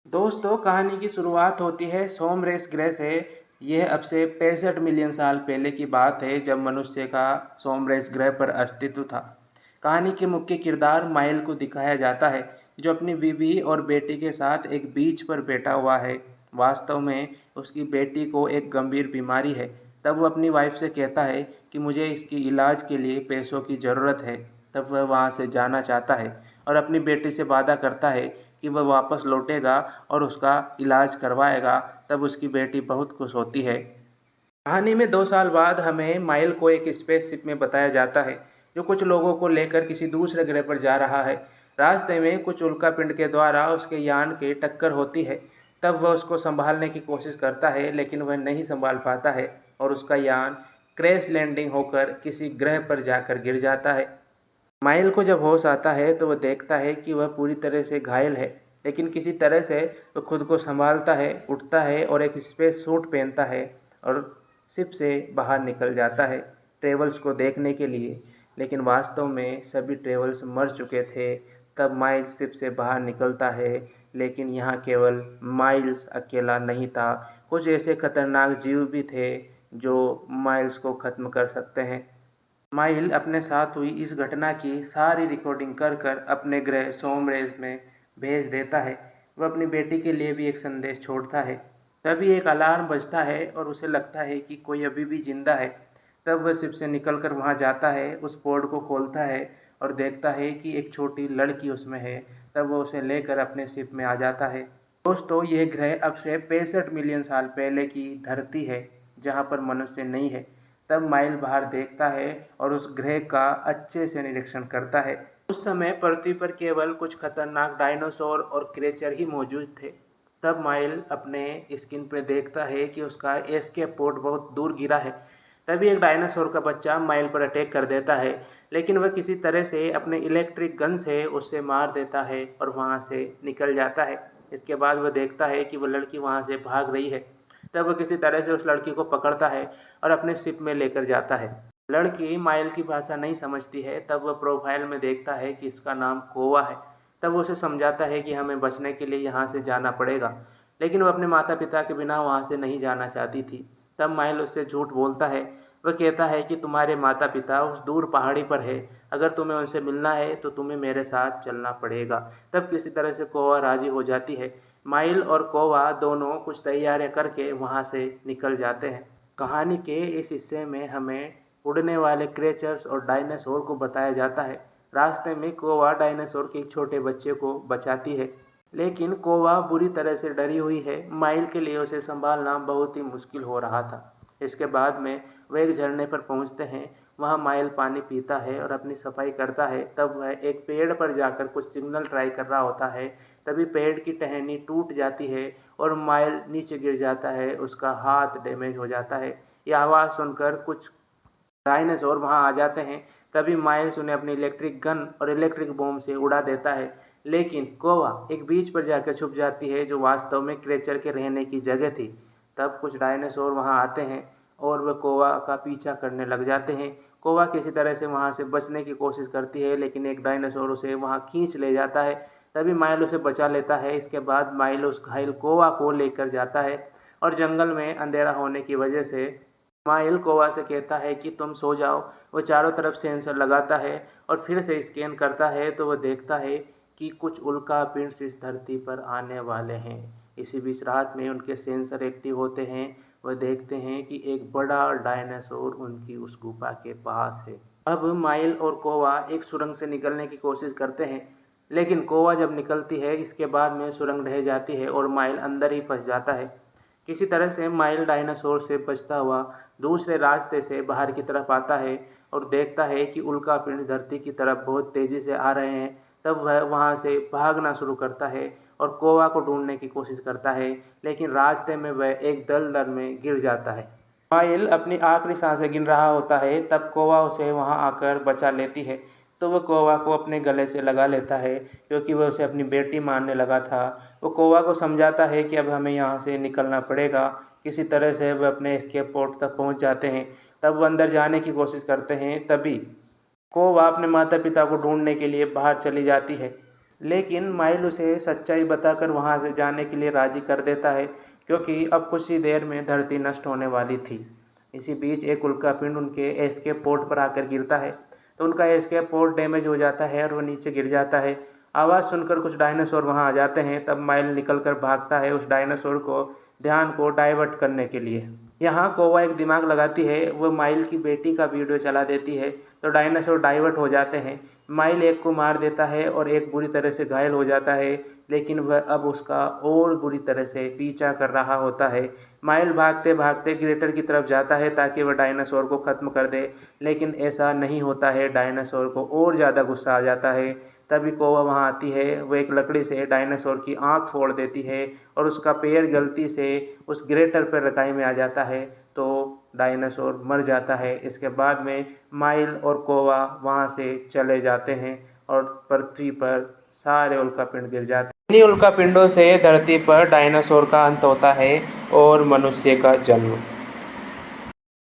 दोस्तों, कहानी की शुरुआत होती है सोमरेस ग्रह से। यह अब से 65 मिलियन साल पहले की बात है, जब मनुष्य का सोमरेस ग्रह पर अस्तित्व था। कहानी के मुख्य किरदार माइल को दिखाया जाता है, जो अपनी बीवी और बेटी के साथ एक बीच पर बैठा हुआ है। वास्तव में उसकी बेटी को एक गंभीर बीमारी है। तब वो अपनी वाइफ से कहता है कि मुझे इसकी इलाज के लिए पैसों की ज़रूरत है। तब वह वहाँ से जाना चाहता है और अपनी बेटी से वादा करता है कि वह वापस लौटेगा और उसका इलाज करवाएगा। तब उसकी बेटी बहुत खुश होती है। कहानी में 2 साल बाद हमें माइल को एक स्पेसशिप में बताया जाता है, जो कुछ लोगों को लेकर किसी दूसरे ग्रह पर जा रहा है। रास्ते में कुछ उल्कापिंड के द्वारा उसके यान की टक्कर होती है। तब वह उसको संभालने की कोशिश करता है, लेकिन वह नहीं संभाल पाता है और उसका यान क्रैश लैंडिंग होकर किसी ग्रह पर जाकर गिर जाता है। माइल को जब होश आता है तो वह देखता है कि वह पूरी तरह से घायल है, लेकिन किसी तरह से वह खुद को संभालता है, उठता है और एक स्पेस सूट पहनता है और शिप से बाहर निकल जाता है ट्रेवल्स को देखने के लिए। लेकिन वास्तव में सभी ट्रेवल्स मर चुके थे। तब माइल्स शिप से बाहर निकलता है, लेकिन यहाँ केवल माइल्स अकेला नहीं था। कुछ ऐसे खतरनाक जीव भी थे जो माइल्स को खत्म कर सकते हैं। माइल अपने साथ हुई इस घटना की सारी रिकॉर्डिंग कर कर अपने ग्रह सोमरेस में भेज देता है। वह अपनी बेटी के लिए भी एक संदेश छोड़ता है। तभी एक अलार्म बजता है और उसे लगता है कि कोई अभी भी जिंदा है। तब वह शिप से निकलकर वहां जाता है, उस पोर्ट को खोलता है और देखता है कि एक छोटी लड़की उसमें है। तब वह उसे लेकर अपने शिप में आ जाता है। दोस्तों, यह ग्रह अब से 65 मिलियन साल पहले की धरती है, जहाँ पर मनुष्य नहीं है। तब माइल बाहर देखता है और उस ग्रह का अच्छे से निरीक्षण करता है। उस समय पृथ्वी पर केवल कुछ खतरनाक डायनासोर और क्रेचर ही मौजूद थे। तब माइल अपने स्क्रीन पर देखता है कि उसका एस्केप पोर्ट बहुत दूर गिरा है। तभी एक डायनासोर का बच्चा माइल पर अटैक कर देता है, लेकिन वह किसी तरह से अपने इलेक्ट्रिक गन से उससे मार देता है और वहां से निकल जाता है। इसके बाद वह देखता है कि वह लड़की वहां से भाग रही है। तब वह किसी तरह से उस लड़की को पकड़ता है और अपने शिप में लेकर जाता है। लड़की माइल की भाषा नहीं समझती है। तब वह प्रोफाइल में देखता है कि इसका नाम कोवा है। तब वो उसे समझाता है कि हमें बचने के लिए यहाँ से जाना पड़ेगा, लेकिन वह अपने माता पिता के बिना वहाँ से नहीं जाना चाहती थी। तब माइल उससे झूठ बोलता है। वह कहता है कि तुम्हारे माता पिता उस दूर पहाड़ी पर है, अगर तुम्हें उनसे मिलना है तो तुम्हें मेरे साथ चलना पड़ेगा। तब किसी तरह से कोवा राजी हो जाती है। माइल और कोवा दोनों कुछ तैयारियां करके वहां से निकल जाते हैं। कहानी के इस हिस्से में हमें उड़ने वाले क्रेचर्स और डायनासोर को बताया जाता है। रास्ते में कोवा डायनासोर के एक छोटे बच्चे को बचाती है, लेकिन कोवा बुरी तरह से डरी हुई है। माइल के लिए उसे संभालना बहुत ही मुश्किल हो रहा था। इसके बाद में वे एक झरने पर पहुंचते हैं। वहां माइल पानी पीता है और अपनी सफाई करता है। तब वह एक पेड़ पर जाकर कुछ सिग्नल ट्राई कर रहा होता है। तभी पेड़ की टहनी टूट जाती है और माइल नीचे गिर जाता है। उसका हाथ डैमेज हो जाता है। यह आवाज़ सुनकर कुछ डायनासोर वहां आ जाते हैं। तभी माइल्स उन्हें अपनी इलेक्ट्रिक गन और इलेक्ट्रिक बॉम्ब से उड़ा देता है, लेकिन कोवा एक बीच पर जाकर छुप जाती है, जो वास्तव में क्रेचर के रहने की जगह थी। तब कुछ डायनासोर वहां आते हैं और वह कोवा का पीछा करने लग जाते हैं। कोवा किसी तरह से वहां से बचने की कोशिश करती है, लेकिन एक डायनासोर उसे वहां खींच ले जाता है। तभी माइल उसे बचा लेता है। इसके बाद माइल उस घायल कोवा को लेकर जाता है और जंगल में अंधेरा होने की वजह से माइल कोवा से कहता है कि तुम सो जाओ। वो चारों तरफ सेंसर लगाता है और फिर से स्कैन करता है, तो वह देखता है कि कुछ उल्कापिंड इस धरती पर आने वाले हैं। इसी बीच रात में उनके सेंसर एक्टिव होते हैं। वह देखते हैं कि एक बड़ा डायनासोर उनकी उस गुफा के पास है। अब माइल और कोवा एक सुरंग से निकलने की कोशिश करते हैं, लेकिन कोवा जब निकलती है, इसके बाद में सुरंग ढह जाती है और माइल अंदर ही फंस जाता है। किसी तरह से माइल डायनासोर से बचता हुआ दूसरे रास्ते से बाहर की तरफ आता है और देखता है कि उल्कापिंड धरती की तरफ बहुत तेजी से आ रहे हैं। तब वह वहां से भागना शुरू करता है और कोवा को ढूंढने की कोशिश करता है, लेकिन रास्ते में वह एक दलदल में गिर जाता है। माइल अपनी आखिरी सांसें गिन रहा होता है, तब कोवा उसे वहां आकर बचा लेती है। तो वह कोवा को अपने गले से लगा लेता है, क्योंकि वह उसे अपनी बेटी मानने लगा था। वो कोवा को समझाता है कि अब हमें यहाँ से निकलना पड़ेगा। किसी तरह से वह अपने एस्केप पोर्ट तक पहुँच जाते हैं। तब वह अंदर जाने की कोशिश करते हैं। तभी कोवा अपने माता पिता को ढूंढने के लिए बाहर चली जाती है। लेकिन माइल उसे सच्चाई बताकर वहाँ से जाने के लिए राजी कर देता है, क्योंकि अब कुछ ही देर में धरती नष्ट होने वाली थी। इसी बीच एक उल्कापिंड उनके एस्केप पोर्ट पर आकर गिरता है, तो उनका एस्केप पोर्ट डैमेज हो जाता है और वो नीचे गिर जाता है। आवाज़ सुनकर कुछ डायनासोर वहाँ आ जाते हैं। तब माइल निकलकर भागता है उस डायनासोर को ध्यान को डाइवर्ट करने के लिए। यहाँ कोवा एक दिमाग लगाती है, वो माइल की बेटी का वीडियो चला देती है, तो डायनासोर डाइवर्ट हो जाते हैं। माइल एक को मार देता है और एक बुरी तरह से घायल हो जाता है, लेकिन वह अब उसका और बुरी तरह से पीछा कर रहा होता है। माइल भागते भागते ग्रेटर की तरफ जाता है ताकि वह डायनासोर को ख़त्म कर दे, लेकिन ऐसा नहीं होता है। डायनासोर को और ज़्यादा गुस्सा आ जाता है। तभी कोवा वहाँ आती है, वो एक लकड़ी से डायनासोर की आँख फोड़ देती है और उसका पैर गलती से उस ग्रेटर पर रकाई में आ जाता है, तो डायनासोर मर जाता है। इसके बाद में माइल और कोवा वहाँ से चले जाते हैं और पृथ्वी पर सारे उल्कापिंड गिर जाते हैं। इन्हीं उल्कापिंडों से धरती पर डायनासोर का अंत होता है और मनुष्य का जन्म।